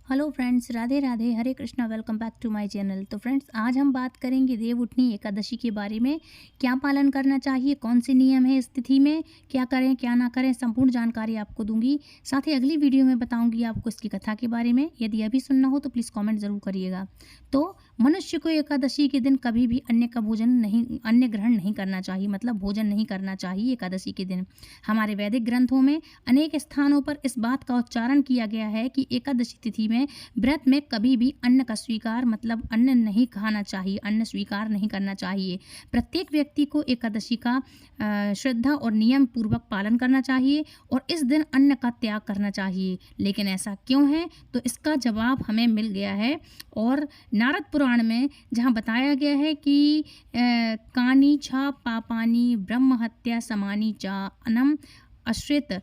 Hello friends, Radhe Radhe, Hare Krishna. Welcome back to my channel. तो friends, आज हम बात करेंगे देवउठनी एकादशी के बारे में। क्या पालन करना चाहिए, कौन से नियम है इस तिथि में, क्या करें क्या ना करें, संपूर्ण जानकारी आपको दूंगी। साथ ही अगली वीडियो में बताऊंगी आपको इसकी कथा के बारे में। यदि अभी सुनना हो तो प्लीज़ कमेंट ज़रूर करिएगा। तो मनुष्य को एकादशी के दिन कभी भी अन्न ग्रहण नहीं करना चाहिए, मतलब भोजन नहीं करना चाहिए एकादशी के दिन। हमारे वैदिक ग्रंथों में अनेक स्थानों पर इस बात का उच्चारण किया गया है कि एकादशी तिथि में व्रत में कभी भी अन्न का स्वीकार, मतलब अन्न नहीं खाना चाहिए, अन्न स्वीकार नहीं करना चाहिए। प्रत्येक व्यक्ति को एकादशी का श्रद्धा और नियम पूर्वक पालन करना चाहिए और इस दिन अन्न का त्याग करना चाहिए। लेकिन ऐसा क्यों है, तो इसका जवाब हमें मिल गया है। और नारद पुराण में जहाँ बताया गया है कि कानी छा पापानी ब्रह्म हत्या समानी चा अनम अश्रित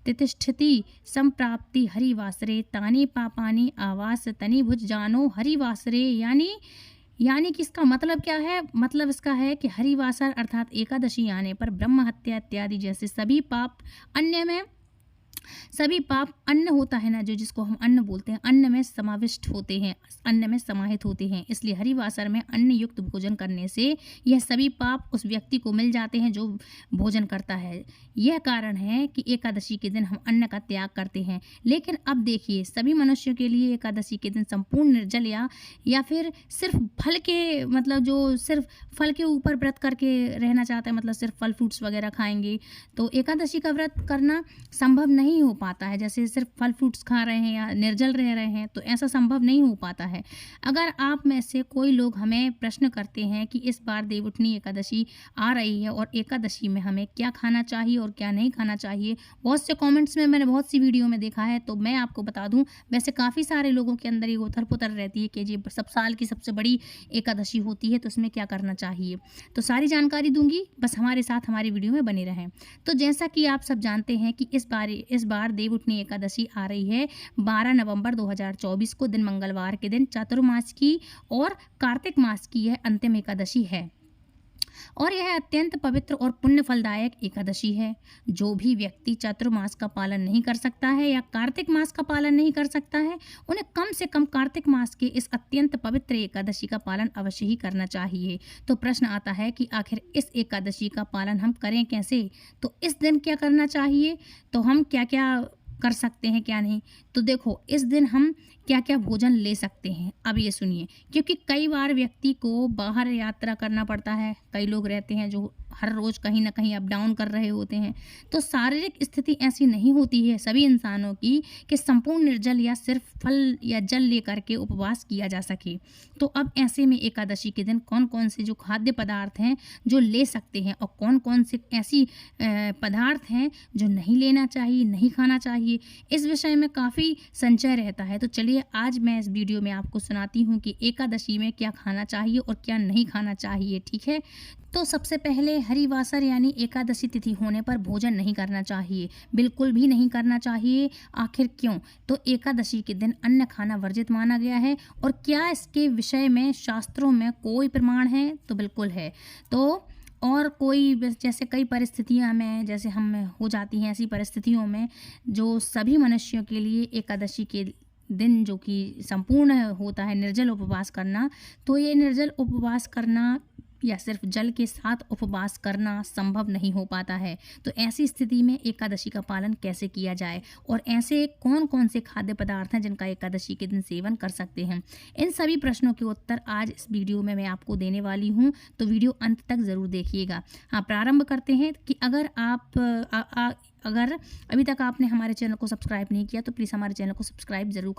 तितिष्ठति संप्राप्ति हरिवासरे तानि पापानि आवास तनि भुज जानो हरिवासरे। यानी कि इसका मतलब क्या है? मतलब इसका है कि हरिवासर अर्थात एकादशी आने पर ब्रह्म हत्या इत्यादि जैसे सभी पाप अन्न होता है ना, जो जिसको हम अन्न बोलते हैं, अन्न में समाविष्ट होते हैं, अन्न में समाहित होते हैं। इसलिए हरिवासर में अन्न युक्त भोजन करने से यह सभी पाप उस व्यक्ति को मिल जाते हैं जो भोजन करता है। यह कारण है कि एकादशी के दिन हम अन्न का त्याग करते हैं। लेकिन अब देखिए, सभी मनुष्यों के लिए एकादशी के दिन संपूर्ण निर्जल या फिर सिर्फ फल के, मतलब जो सिर्फ फल के ऊपर व्रत करके रहना चाहता है, मतलब सिर्फ फल फ्रूट्स वगैरह खाएंगे, तो एकादशी का व्रत करना संभव नहीं हो पाता है। जैसे सिर्फ फल फ्रूट्स खा रहे हैं या निर्जल रह रहे हैं, तो ऐसा संभव नहीं हो पाता है। अगर आप में से कोई लोग हमें प्रश्न करते हैं कि इस बार देवउठनी एकादशी आ रही है और एकादशी में हमें क्या खाना चाहिए और क्या नहीं खाना चाहिए, बहुत से कमेंट्स में मैंने बहुत सी वीडियो में देखा है। तो मैं आपको बता दूं, वैसे काफ़ी सारे लोगों के अंदर ये उथल पुथल रहती है कि ये सब साल की सबसे बड़ी एकादशी होती है, तो इसमें क्या करना चाहिए। तो सारी जानकारी दूंगी, बस हमारे साथ हमारी वीडियो में बने रहें। तो जैसा कि आप सब जानते हैं कि इस बार देवउठनी एकादशी आ रही है 12 नवंबर 2024 को, दिन मंगलवार के दिन चातुर्मास की और कार्तिक मास की यह अंतिम एकादशी है और यह अत्यंत पवित्र और पुण्य फलदायक एकादशी है। जो भी व्यक्ति चातुर्मास का पालन नहीं कर सकता है या कार्तिक मास का पालन नहीं कर सकता है, उन्हें कम से कम कार्तिक मास के इस अत्यंत पवित्र एकादशी का पालन अवश्य ही करना चाहिए। तो प्रश्न आता है कि आखिर इस एकादशी का पालन हम करें कैसे, तो इस दिन क्या करना चाहिए, तो हम क्या क्या कर सकते हैं क्या नहीं। तो देखो, इस दिन हम क्या क्या भोजन ले सकते हैं, अब ये सुनिए। क्योंकि कई बार व्यक्ति को बाहर यात्रा करना पड़ता है, कई लोग रहते हैं जो हर रोज़ कहीं ना कहीं अप डाउन कर रहे होते हैं, तो शारीरिक स्थिति ऐसी नहीं होती है सभी इंसानों की कि संपूर्ण निर्जल या सिर्फ फल या जल लेकर के उपवास किया जा सके। तो अब ऐसे में एकादशी के दिन कौन कौन से जो खाद्य पदार्थ हैं जो ले सकते हैं और कौन कौन से ऐसी पदार्थ हैं जो नहीं लेना चाहिए, नहीं खाना चाहिए, इस विषय में काफ़ी संशय रहता है। तो चलिए, आज मैं इस वीडियो में आपको सुनाती हूँ कि एकादशी में क्या खाना चाहिए और क्या नहीं खाना चाहिए, ठीक है। तो सबसे पहले हरिवासर यानी एकादशी तिथि होने पर भोजन नहीं करना चाहिए, बिल्कुल भी नहीं करना चाहिए। आखिर क्यों? तो एकादशी के दिन अन्न खाना वर्जित माना गया है। और क्या इसके विषय में शास्त्रों में कोई प्रमाण है? तो बिल्कुल है। तो और कोई जैसे कई परिस्थितियां में जैसे हम हो जाती हैं, ऐसी परिस्थितियों में जो सभी मनुष्यों के लिए एकादशी के दिन जो कि संपूर्ण होता है निर्जल उपवास करना, तो ये निर्जल उपवास करना या सिर्फ जल के साथ उपवास करना संभव नहीं हो पाता है। तो ऐसी स्थिति में एकादशी का पालन कैसे किया जाए और ऐसे कौन कौन से खाद्य पदार्थ हैं जिनका एकादशी के दिन सेवन कर सकते हैं, इन सभी प्रश्नों के उत्तर आज इस वीडियो में मैं आपको देने वाली हूं। तो वीडियो अंत तक ज़रूर देखिएगा। हाँ, प्रारंभ करते हैं कि अगर अभी तक आपने हमारे चैनल को सब्सक्राइब नहीं किया तो प्लीज़ हमारे चैनल को सब्सक्राइब ज़रूर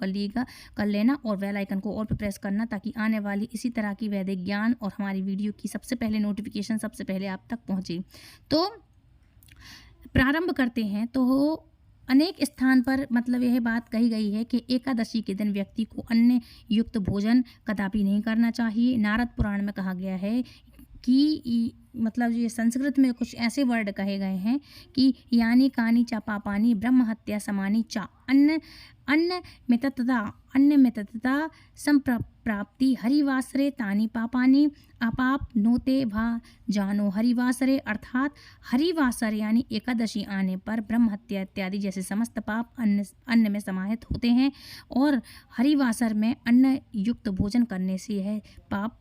कर लेना और बेल आइकन को ऑल पे प्रेस करना, ताकि आने वाली इसी तरह की वैदिक ज्ञान और हमारी वीडियो की सबसे पहले नोटिफिकेशन सबसे पहले आप तक पहुँचे। तो प्रारंभ करते हैं। तो अनेक स्थान पर मतलब यह बात कही गई है कि एकादशी के दिन व्यक्ति को अन्न युक्त भोजन कदापि नहीं करना चाहिए। नारद पुराण में कहा गया है मतलब ये संस्कृत में कुछ ऐसे वर्ड कहे गए हैं कि यानी कानी चा पापानी ब्रह्म हत्या समानी चा अन्न मिततता संप्राप्ति हरिवासरे तानी पापानी अपाप नोते भा जानो हरिवासरे, अर्थात हरिवासर यानी एकादशी आने पर ब्रह्म हत्या इत्यादि जैसे समस्त पाप अन्न में समाहित होते हैं और हरिवासर में अन्न युक्त भोजन करने से यह पाप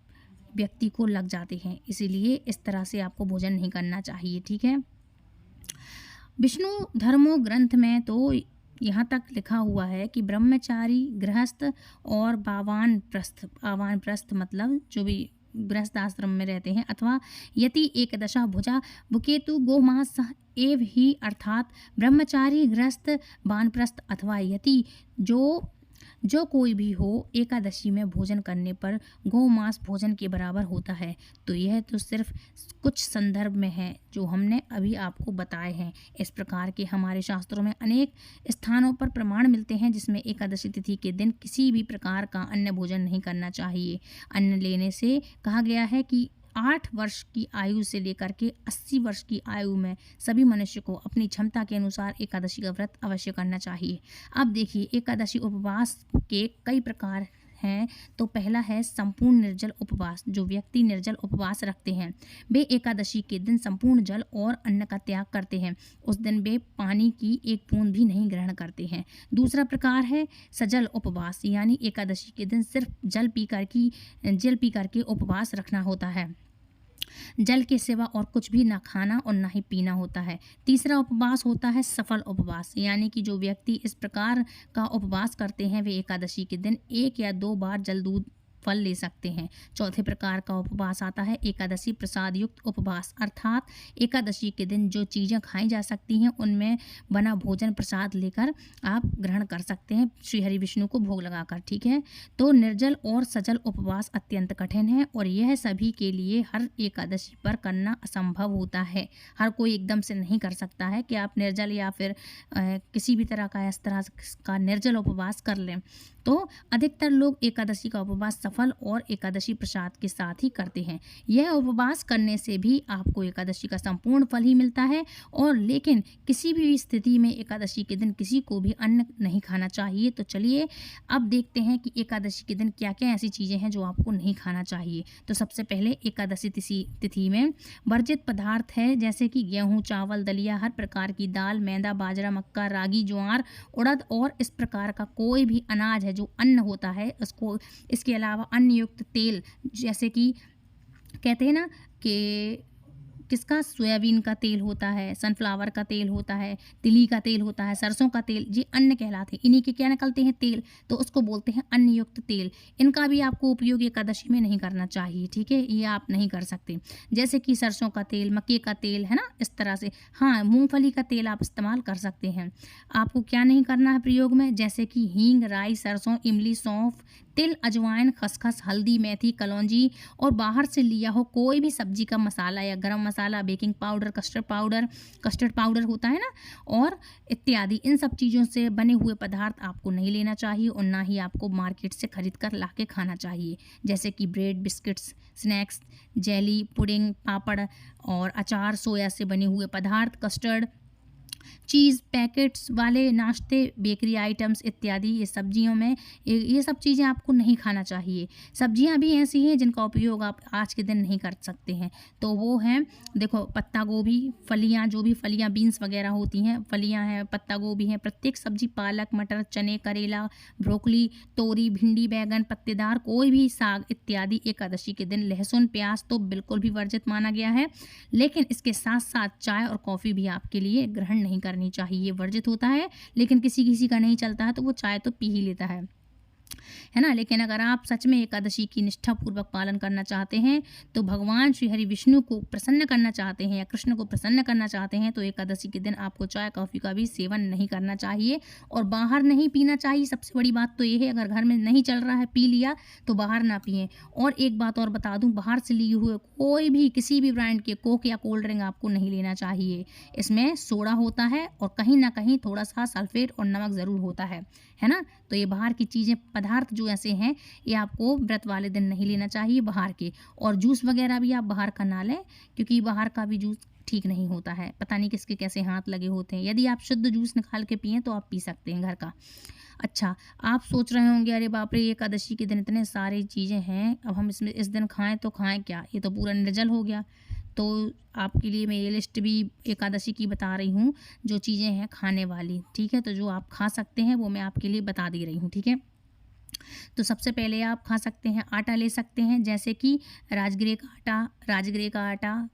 व्यक्ति को लग जाते हैं। इसीलिए इस तरह से आपको भोजन नहीं करना चाहिए। ठीक है। विष्णु धर्मो ग्रंथ में तो यहाँ तक लिखा हुआ है कि ब्रह्मचारी गृहस्थ और वानप्रस्थ मतलब जो भी गृहस्थ आश्रम में रहते हैं अथवा यति एकदशा भुजा भुकेतु गोमास एव ही, अर्थात ब्रह्मचारी गृहस्थ वानप्रस्थ अथवा यति जो कोई भी हो एकादशी में भोजन करने पर गौमांस भोजन के बराबर होता है। तो यह तो सिर्फ कुछ संदर्भ में है जो हमने अभी आपको बताए हैं। इस प्रकार के हमारे शास्त्रों में अनेक स्थानों पर प्रमाण मिलते हैं जिसमें एकादशी तिथि के दिन किसी भी प्रकार का अन्न भोजन नहीं करना चाहिए। अन्न लेने से कहा गया है कि 8 वर्ष की आयु से लेकर के 80 वर्ष की आयु में सभी मनुष्य को अपनी क्षमता के अनुसार एकादशी का व्रत अवश्य करना चाहिए। अब देखिए एकादशी उपवास के कई प्रकार हैं। तो पहला है संपूर्ण निर्जल उपवास। जो व्यक्ति निर्जल उपवास रखते हैं वे एकादशी के दिन संपूर्ण जल और अन्न का त्याग करते हैं। उस दिन वे पानी की एक बूंद भी नहीं ग्रहण करते हैं। दूसरा प्रकार है सजल उपवास, यानी एकादशी के दिन सिर्फ जल पी करके उपवास रखना होता है। जल के सिवा और कुछ भी ना खाना और ना ही पीना होता है। तीसरा उपवास होता है सफल उपवास, यानी कि जो व्यक्ति इस प्रकार का उपवास करते हैं वे एकादशी के दिन 1 या 2 बार जल दूध फल ले सकते हैं। चौथे प्रकार का उपवास आता है एकादशी प्रसाद युक्त उपवास, अर्थात एकादशी के दिन जो चीज़ें खाई जा सकती हैं उनमें बना भोजन प्रसाद लेकर आप ग्रहण कर सकते हैं श्री हरि विष्णु को भोग लगाकर। ठीक है। तो निर्जल और सजल उपवास अत्यंत कठिन है और यह सभी के लिए हर एकादशी पर करना असंभव होता है। हर कोई एकदम से नहीं कर सकता है कि आप निर्जल या फिर किसी भी तरह का इस तरह का निर्जल उपवास कर लें। तो अधिकतर लोग एकादशी का उपवास सफल और एकादशी प्रसाद के साथ ही करते हैं। यह उपवास करने से भी आपको एकादशी का संपूर्ण फल ही मिलता है और लेकिन किसी भी स्थिति में एकादशी के दिन किसी को भी अन्न नहीं खाना चाहिए। तो चलिए अब देखते हैं कि एकादशी के दिन क्या क्या ऐसी चीज़ें हैं जो आपको नहीं खाना चाहिए। तो सबसे पहले एकादशी तिथि में वर्जित पदार्थ है जैसे कि गेहूँ, चावल, दलिया, हर प्रकार की दाल, मैदा, बाजरा, मक्का, रागी, ज्वार, उड़द और इस प्रकार का कोई भी अनाज है जो अन्न होता है उसको, इसके अलावा अन्न युक्त तेल जैसे कि कहते हैं ना कि किसका सोयाबीन का तेल होता है, सनफ्लावर का तेल होता है, तिली का तेल होता है, सरसों का तेल, ये अन्न कहलाते हैं। इन्हीं के क्या निकलते हैं तेल, तो उसको बोलते हैं अन्न युक्त तेल। इनका भी आपको उपयोग एकादशी में नहीं करना चाहिए। ठीक है, ये आप नहीं कर सकते। जैसे कि सरसों का तेल, मक्के का तेल है ना, इस तरह से। हाँ, मूंगफली का तेल आप इस्तेमाल कर सकते हैं। आपको क्या नहीं करना है प्रयोग में, जैसे कि हींग, राई, सरसों, इमली, सौंफ, तिल, अजवाइन, खसखस, हल्दी, मेथी, कलौंजी और बाहर से लिया हो कोई भी सब्जी का मसाला या गरम मसाला, बेकिंग पाउडर, कस्टर्ड पाउडर होता है ना, और इत्यादि। इन सब चीज़ों से बने हुए पदार्थ आपको नहीं लेना चाहिए और ना ही आपको मार्केट से खरीद कर ला के खाना चाहिए। जैसे कि bread, biscuits, snacks, jelly, pudding, papad और अचार, सोया से बने हुए पदार्थ, कस्टर्ड, चीज़, पैकेट्स वाले नाश्ते, बेकरी आइटम्स इत्यादि। ये सब्जियों में ये सब चीज़ें आपको नहीं खाना चाहिए। सब्जियां भी ऐसी हैं जिनका उपयोग आप आज के दिन नहीं कर सकते हैं। तो वो हैं, देखो, पत्ता गोभी, फलियां, जो भी फलियां बीन्स वगैरह होती हैं, फलियां हैं, पत्ता गोभी हैं, प्रत्येक सब्जी, पालक, मटर, चने, करेला, ब्रोकली, तोरी, भिंडी, बैगन, पत्तेदार कोई भी साग इत्यादि। एकादशी के दिन लहसुन, प्याज तो बिल्कुल भी वर्जित माना गया है, लेकिन इसके साथ साथ चाय और कॉफ़ी भी आपके लिए ग्रहण नहीं करनी चाहिए। वर्जित होता है, लेकिन किसी का नहीं चलता है तो वो चाय तो पी ही लेता है ना। लेकिन अगर आप सच में एकादशी की निष्ठापूर्वक पालन करना चाहते हैं, तो भगवान श्री हरि विष्णु को प्रसन्न करना चाहते हैं या कृष्ण को प्रसन्न करना चाहते हैं, तो एकादशी के दिन आपको चाय कॉफ़ी का भी सेवन नहीं करना चाहिए और बाहर नहीं पीना चाहिए। सबसे बड़ी बात तो ये है, अगर घर में नहीं चल रहा है, पी लिया, तो बाहर ना पिएं। और एक बात और बता दूं, बाहर से लिए हुए कोई भी किसी भी ब्रांड के कोक या कोल्ड ड्रिंक आपको नहीं लेना चाहिए। इसमें सोडा होता है और कहीं ना कहीं थोड़ा सा सल्फेट और नमक ज़रूर होता है। है ना। तो ये बाहर की चीज़ें, पदार्थ जो ऐसे हैं, ये आपको व्रत वाले दिन नहीं लेना चाहिए बाहर के। और जूस वगैरह भी आप बाहर का ना लें, क्योंकि बाहर का भी जूस ठीक नहीं होता है, पता नहीं किसके कैसे हाथ लगे होते हैं। यदि आप शुद्ध जूस निकाल के पिएं तो आप पी सकते हैं घर का। अच्छा, आप सोच रहे होंगे अरे बाप रे, एकादशी के दिन इतने सारी चीज़ें हैं, अब हम इसमें इस दिन खाएं तो खाएं क्या, ये तो पूरा निर्जल हो गया। तो आपके लिए मैं ये लिस्ट भी एकादशी की बता रही हूँ, जो चीज़ें हैं खाने वाली, ठीक है। तो जो आप खा सकते हैं वो मैं आपके लिए बता दे रही हूँ, ठीक है। तो सबसे पहले आप खा सकते हैं, आटा ले सकते हैं, जैसे कि राजगिरे का आटा,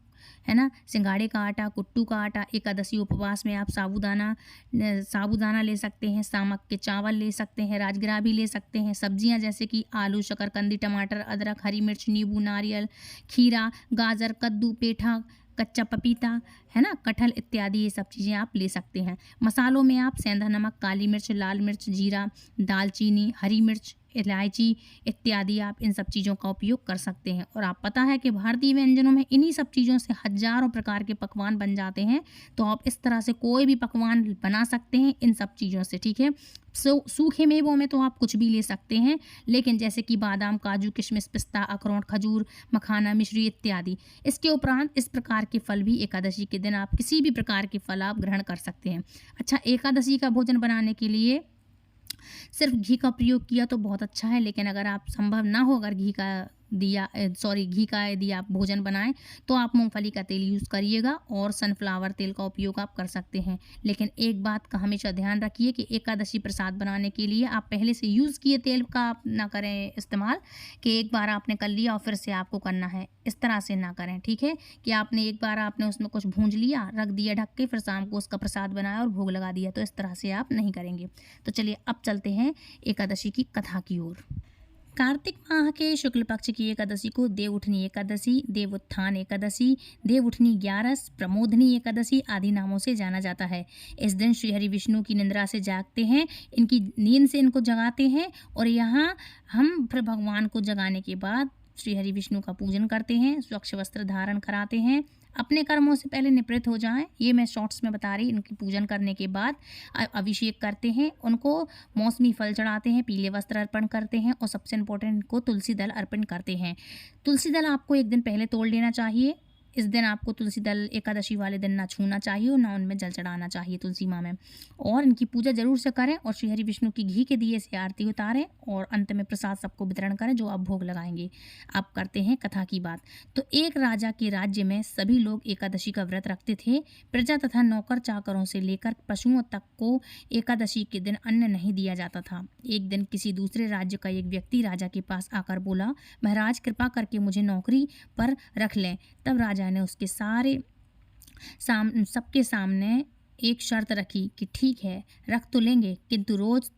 है ना, सिंघाड़े का आटा, कुट्टू का आटा। एकादशी उपवास में आप साबूदाना ले सकते हैं, सामक के चावल ले सकते हैं, राजगिरा भी ले सकते हैं। सब्जियां जैसे कि आलू, शकरकंदी, टमाटर, अदरक, हरी मिर्च, नींबू, नारियल, खीरा, गाजर, कद्दू, पेठा, कच्चा पपीता, है ना, कटहल इत्यादि, ये सब चीज़ें आप ले सकते हैं। मसालों में आप सेंधा नमक, काली मिर्च, लाल मिर्च, जीरा, दालचीनी, हरी मिर्च, इलायची इत्यादि, आप इन सब चीज़ों का उपयोग कर सकते हैं। और आप पता है कि भारतीय व्यंजनों में इन्हीं सब चीज़ों से हजारों प्रकार के पकवान बन जाते हैं। तो आप इस तरह से कोई भी पकवान बना सकते हैं इन सब चीज़ों से, ठीक है। सूखे मेवों में तो आप कुछ भी ले सकते हैं, लेकिन जैसे कि बादाम, काजू, किशमिश, पिस्ता, अखरोट, खजूर, मखाना, मिश्री इत्यादि। इसके उपरांत इस प्रकार के फल भी एकादशी के दिन आप किसी भी प्रकार के फल आप ग्रहण कर सकते हैं। अच्छा, एकादशी का भोजन बनाने के लिए सिर्फ घी का प्रयोग किया तो बहुत अच्छा है, लेकिन अगर आप संभव ना हो, अगर घी का यदि आप भोजन बनाएं तो आप मूंगफली का तेल यूज़ करिएगा और सनफ्लावर तेल का उपयोग आप कर सकते हैं। लेकिन एक बात का हमेशा ध्यान रखिए कि एकादशी प्रसाद बनाने के लिए आप पहले से यूज़ किए तेल का आप ना करें इस्तेमाल, कि एक बार आपने कर लिया और फिर से आपको करना है, इस तरह से ना करें, ठीक है। कि आपने एक बार आपने उसमें कुछ भूंज लिया, रख दिया ढक के, फिर शाम को उसका प्रसाद बनाया और भोग लगा दिया, तो इस तरह से आप नहीं करेंगे। तो चलिए अब चलते हैं एकादशी की कथा की ओर। कार्तिक माह के शुक्ल पक्ष की एकादशी को देवउठनी एकादशी, देवोत्थान एकादशी, देवउठनी ग्यारस, प्रमोदनी एकादशी आदि नामों से जाना जाता है। इस दिन श्री हरि विष्णु की निद्रा से जागते हैं, इनकी नींद से इनको जगाते हैं, और यहाँ हम फिर भगवान को जगाने के बाद श्री हरि विष्णु का पूजन करते हैं, स्वच्छ वस्त्र धारण कराते हैं, अपने कर्मों से पहले निवृत्त हो जाएं। ये मैं शॉर्ट्स में बता रही। इनकी पूजन करने के बाद अभिषेक करते हैं, उनको मौसमी फल चढ़ाते हैं, पीले वस्त्र अर्पण करते हैं, और सबसे इम्पोर्टेंट इनको तुलसी दल अर्पण करते हैं। तुलसी दल आपको एक दिन पहले तोड़ लेना चाहिए। इस दिन आपको तुलसी दल एकादशी वाले दिन ना छूना चाहिए और ना उनमें जल चढ़ाना चाहिए तुलसी माँ में। और इनकी पूजा जरूर से करें, और श्री हरि विष्णु की घी के दिए से आरती उतारें, और अंत में प्रसाद सबको वितरण करें जो आप भोग लगाएंगे। आप करते हैं कथा की बात। तो एक राजा के राज्य में सभी लोग एकादशी का व्रत रखते थे। प्रजा तथा नौकर चाकरों से लेकर पशुओं तक को एकादशी के दिन अन्न नहीं दिया जाता था। एक दिन किसी दूसरे राज्य का एक व्यक्ति राजा के पास आकर बोला, महाराज कृपा करके मुझे नौकरी पर रख लें। तब राजा ने उसके सबके सामने एक शर्त रखी कि ठीक है, रख तो लेंगे, किंतु रोज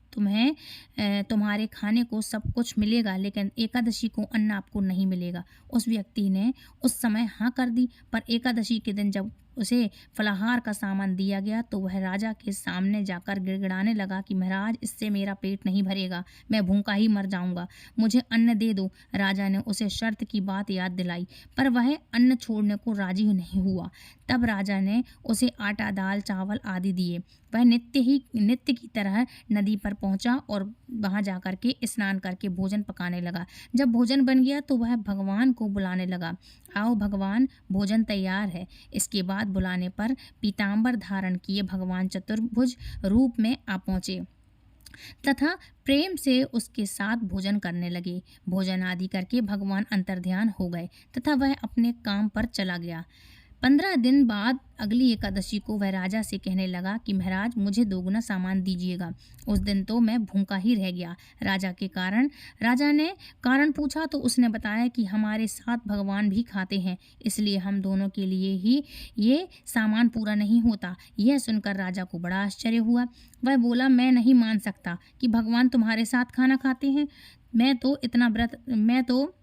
तुम्हारे खाने को सब कुछ मिलेगा, लेकिन एकादशी को अन्न आपको नहीं मिलेगा। उस व्यक्ति ने उस समय हाँ कर दी, पर एकादशी के दिन जब उसे फलाहार का सामान दिया गया तो वह राजा के सामने जाकर गिड़गिड़ाने लगा कि महाराज, इससे मेरा पेट नहीं भरेगा, मैं भूखा ही मर जाऊंगा, मुझे अन्न दे दो। राजा ने उसे शर्त की बात याद दिलाई, पर वह अन्न छोड़ने को राजी नहीं हुआ। तब राजा ने उसे आटा, दाल, चावल आदि दिए। वह नित्य की तरह नदी पर पहुंचा और वहां जाकर के स्नान करके भोजन पकाने लगा। जब भोजन बन गया तो वह भगवान को बुलाने लगा, आओ भगवान, भोजन तैयार है। इसके बाद बुलाने पर पीताम्बर धारण किए भगवान चतुर्भुज रूप में आ पहुंचे तथा प्रेम से उसके साथ भोजन करने लगे। भोजन आदि करके भगवान अंतर्ध्यान हो गए तथा वह अपने काम पर चला गया। 15 दिन बाद अगली एकादशी को वह राजा से कहने लगा कि महाराज, मुझे दोगुना सामान दीजिएगा। उस दिन तो मैं भूखा ही रह गया। राजा ने कारण पूछा तो उसने बताया कि हमारे साथ भगवान भी खाते हैं, इसलिए हम दोनों के लिए ही ये सामान पूरा नहीं होता। यह सुनकर राजा को बड़ा आश्चर्य हुआ। वह बोला, मैं नहीं मान सकता कि भगवान तुम्हारे साथ खाना खाते हैं। मैं तो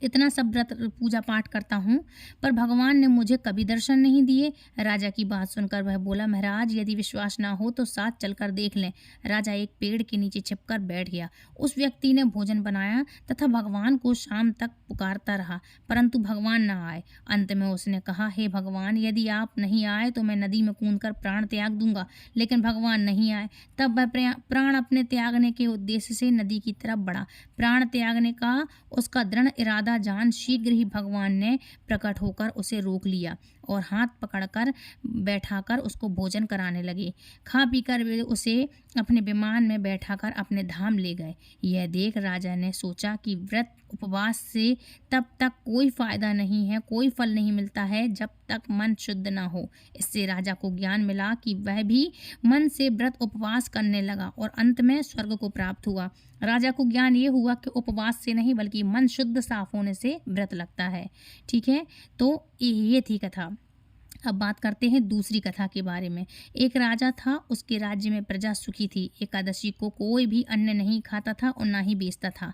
इतना सब व्रत पूजा पाठ करता हूँ, पर भगवान ने मुझे कभी दर्शन नहीं दिए। राजा की बात सुनकर वह बोला, महाराज यदि विश्वास ना हो तो साथ चलकर देख लें। राजा एक पेड़ के नीचे छिपकर बैठ गया। उस व्यक्ति ने भोजन बनाया तथा भगवान को शाम तक पुकारता रहा, परंतु भगवान न आए। अंत में उसने कहा, हे भगवान, यदि आप नहीं आए तो मैं नदी में कूदकर प्राण त्याग दूंगा। लेकिन भगवान नहीं आए। तब वह प्राण अपने त्यागने के उद्देश्य से नदी की तरफ बढ़ा। प्राण त्यागने का उसका दृढ़ इरादा जान शीघ्र ही भगवान ने प्रकट होकर उसे रोक लिया और हाथ पकड़कर बैठाकर उसको भोजन कराने लगे। खा पीकर वे उसे अपने विमान में बैठाकर अपने धाम ले गए। यह देख राजा ने सोचा कि व्रत उपवास से तब तक कोई फायदा नहीं है, कोई फल नहीं मिलता है जब तक मन शुद्ध ना हो। इससे राजा को ज्ञान मिला कि वह भी मन से व्रत उपवास करने लगा और अंत में स्वर्ग को प्राप्त हुआ। राजा को ज्ञान ये हुआ कि उपवास से नहीं बल्कि मन शुद्ध साफ होने से व्रत लगता है। ठीक है, तो ये थी कथा। अब बात करते हैं दूसरी कथा के बारे में। एक राजा था, उसके राज्य में प्रजा सुखी थी। एकादशी को कोई भी अन्न नहीं खाता था और ना ही बेचता था।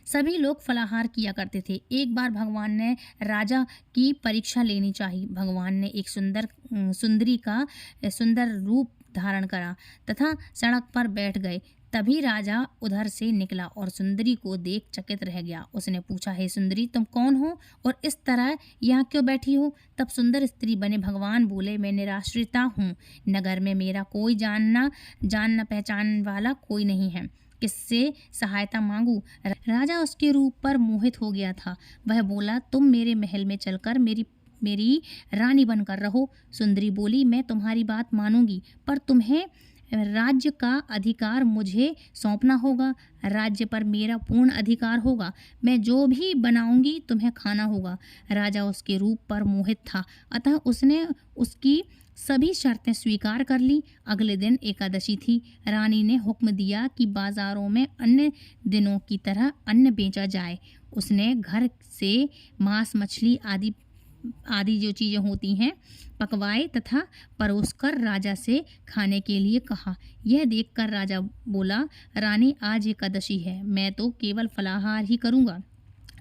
सभी लोग फलाहार किया करते थे। एक बार भगवान ने राजा की परीक्षा लेनी चाहिए। भगवान ने एक सुंदरी का सुंदर रूप धारण करा तथा सड़क पर बैठ गए। तभी राजा उधर से निकला और सुंदरी को देख चकित रह गया। उसने पूछा, हे सुंदरी, तुम कौन हो और इस तरह यहाँ क्यों बैठी हो? तब सुंदर स्त्री बने भगवान बोले, मैं निराश्रिता हूँ। नगर में मेरा कोई जानना पहचान वाला कोई नहीं है। किससे सहायता मांगू? राजा उसके रूप पर मोहित हो गया था। वह बोला, तुम मेरे महल में चलकर मेरी रानी बनकर रहो। सुंदरी बोली, मैं तुम्हारी बात मानूंगी, पर तुम्हें राज्य का अधिकार मुझे सौंपना होगा। राज्य पर मेरा पूर्ण अधिकार होगा। मैं जो भी बनाऊंगी तुम्हें खाना होगा। राजा उसके रूप पर मोहित था, अतः उसने उसकी सभी शर्तें स्वीकार कर ली। अगले दिन एकादशी थी। रानी ने हुक्म दिया कि बाजारों में अन्य दिनों की तरह अन्न बेचा जाए। उसने घर से मांस, मछली आदि जो चीज़ें होती हैं पकवाए तथा परोसकर राजा से खाने के लिए कहा। यह देखकर राजा बोला, रानी, आज एकादशी है, मैं तो केवल फलाहार ही करूँगा।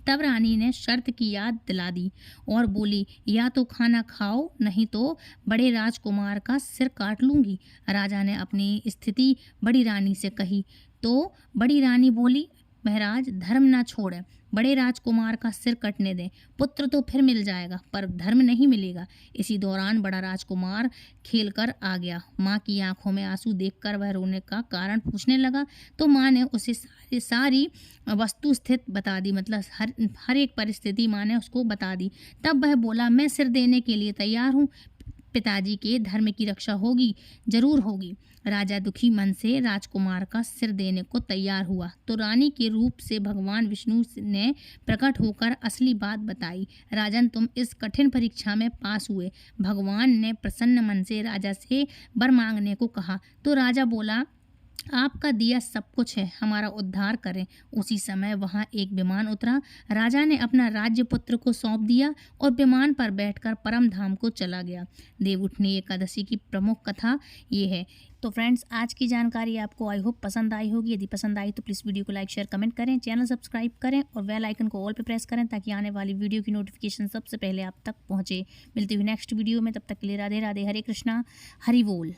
तब रानी ने शर्त की याद दिला दी और बोली, या तो खाना खाओ, नहीं तो बड़े राजकुमार का सिर काट लूँगी। राजा ने अपनी स्थिति बड़ी रानी से कही तो बड़ी रानी बोली, महाराज, धर्म ना छोड़े, बड़े राजकुमार का सिर कटने दें। पुत्र तो फिर मिल जाएगा, पर धर्म नहीं मिलेगा। इसी दौरान बड़ा राजकुमार खेलकर आ गया। माँ की आंखों में आंसू देखकर वह रोने का कारण पूछने लगा, तो माँ ने उसे सारी वस्तु स्थित बता दी, मतलब हर एक परिस्थिति माँ ने उसको बता दी। तब वह बोला, मैं सिर देने के लिए तैयार हूँ। पिताजी के धर्म की रक्षा होगी, जरूर होगी। राजा दुखी मन से राजकुमार का सिर देने को तैयार हुआ तो रानी के रूप से भगवान विष्णु ने प्रकट होकर असली बात बताई। राजन, तुम इस कठिन परीक्षा में पास हुए। भगवान ने प्रसन्न मन से राजा से वर मांगने को कहा तो राजा बोला, आपका दिया सब कुछ है, हमारा उद्धार करें। उसी समय वहां एक विमान उतरा। राजा ने अपना राज्य पुत्र को सौंप दिया और विमान पर बैठकर परम धाम को चला गया। देवउठनी एकादशी की प्रमुख कथा ये है। तो फ्रेंड्स, आज की जानकारी आपको आई होप पसंद आई होगी। यदि पसंद आई तो प्लीज़ वीडियो को लाइक, शेयर, कमेंट करें, चैनल सब्सक्राइब करें और बेल आइकन को ऑल पे प्रेस करें ताकि आने वाली वीडियो की नोटिफिकेशन सबसे पहले आप तक पहुँचे। मिलती हुई नेक्स्ट वीडियो में, तब तक के लिए राधे राधे, हरे कृष्णा, हरि बोल।